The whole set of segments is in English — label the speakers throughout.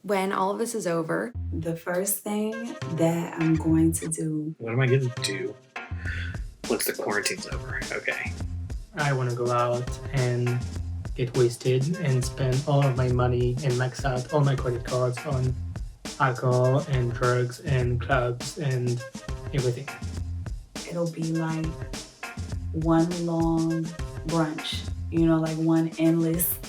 Speaker 1: when all of this is over,
Speaker 2: The first thing that I'm going to do.
Speaker 3: What am I going to do once the quarantine's over? Okay.
Speaker 4: I want to go out and get wasted and spend all of my money and max out all my credit cards on alcohol and drugs and clubs and everything.
Speaker 2: It'll be like one long brunch, like one endless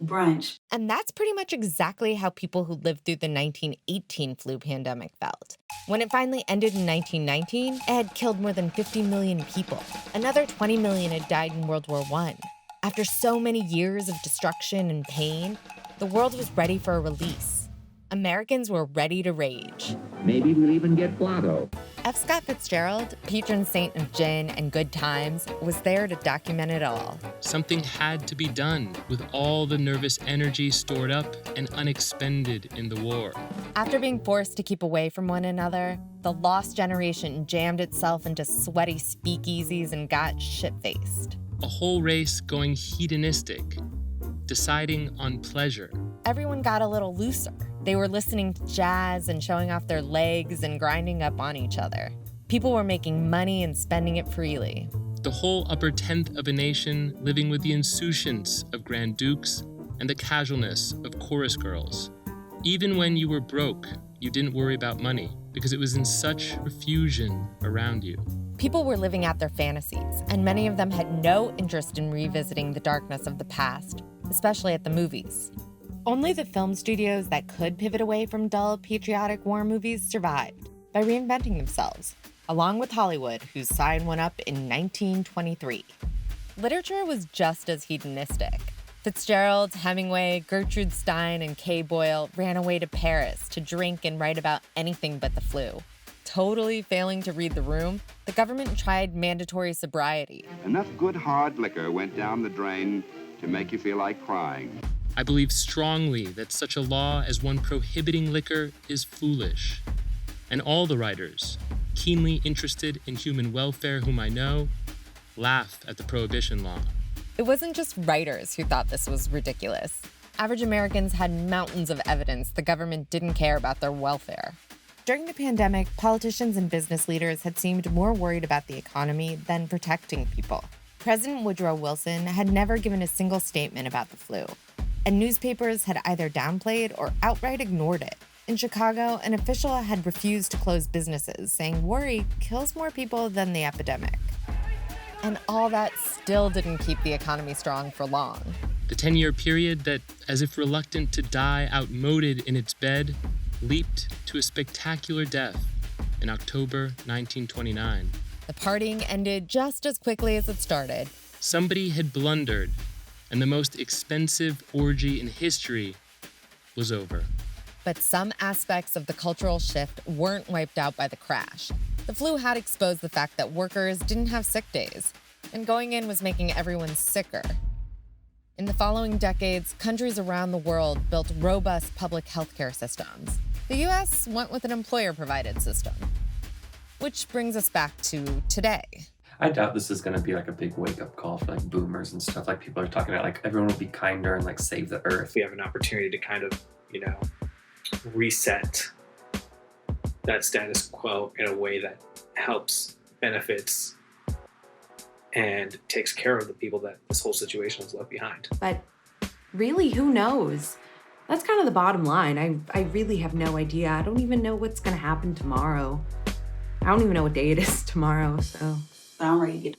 Speaker 2: brunch.
Speaker 5: And that's pretty much exactly how people who lived through the 1918 flu pandemic felt. When it finally ended in 1919, it had killed more than 50 million people. Another 20 million had died in World War I. After so many years of destruction and pain, the world was ready for a release. Americans were ready to rage.
Speaker 6: Maybe we'll even get blotto.
Speaker 5: F. Scott Fitzgerald, patron saint of gin and good times, was there to document it all.
Speaker 7: Something had to be done with all the nervous energy stored up and unexpended in the war.
Speaker 5: After being forced to keep away from one another, the lost generation jammed itself into sweaty speakeasies and got shit-faced.
Speaker 7: A whole race going hedonistic, deciding on pleasure.
Speaker 5: Everyone got a little looser. They were listening to jazz and showing off their legs and grinding up on each other. People were making money and spending it freely.
Speaker 7: The whole upper tenth of a nation living with the insouciance of Grand Dukes and the casualness of chorus girls. Even when you were broke, you didn't worry about money because it was in such profusion around you.
Speaker 5: People were living out their fantasies, and many of them had no interest in revisiting the darkness of the past, especially at the movies. Only the film studios that could pivot away from dull, patriotic war movies survived by reinventing themselves, along with Hollywood, whose sign went up in 1923. Literature was just as hedonistic. Fitzgerald, Hemingway, Gertrude Stein, and Kay Boyle ran away to Paris to drink and write about anything but the flu. Totally failing to read the room, the government tried mandatory sobriety.
Speaker 6: Enough good hard liquor went down the drain to make you feel like crying.
Speaker 7: I believe strongly that such a law as one prohibiting liquor is foolish. And all the writers, keenly interested in human welfare whom I know, laugh at the prohibition law.
Speaker 5: It wasn't just writers who thought this was ridiculous. Average Americans had mountains of evidence the government didn't care about their welfare. During the pandemic, politicians and business leaders had seemed more worried about the economy than protecting people. President Woodrow Wilson had never given a single statement about the flu, and newspapers had either downplayed or outright ignored it. In Chicago, an official had refused to close businesses, saying worry kills more people than the epidemic. And all that still didn't keep the economy strong for long.
Speaker 7: The 10-year period that, as if reluctant to die outmoded in its bed, leaped to a spectacular death in October 1929.
Speaker 5: The partying ended just as quickly as it started.
Speaker 7: Somebody had blundered, and the most expensive orgy in history was over.
Speaker 5: But some aspects of the cultural shift weren't wiped out by the crash. The flu had exposed the fact that workers didn't have sick days, and going in was making everyone sicker. In the following decades, countries around the world built robust public healthcare systems. The US went with an employer-provided system. Which brings us back to today.
Speaker 8: I doubt this is going to be like a big wake-up call for like boomers and stuff. Like people are talking about like everyone will be kinder and like save the earth.
Speaker 3: We have an opportunity to kind of, reset that status quo in a way that helps, benefits, and takes care of the people that this whole situation has left behind.
Speaker 1: but really, who knows? That's kind of the bottom line. I really have no idea. I don't even know what's going to happen tomorrow. I don't even know what day it is tomorrow, so.
Speaker 2: I'm ready to get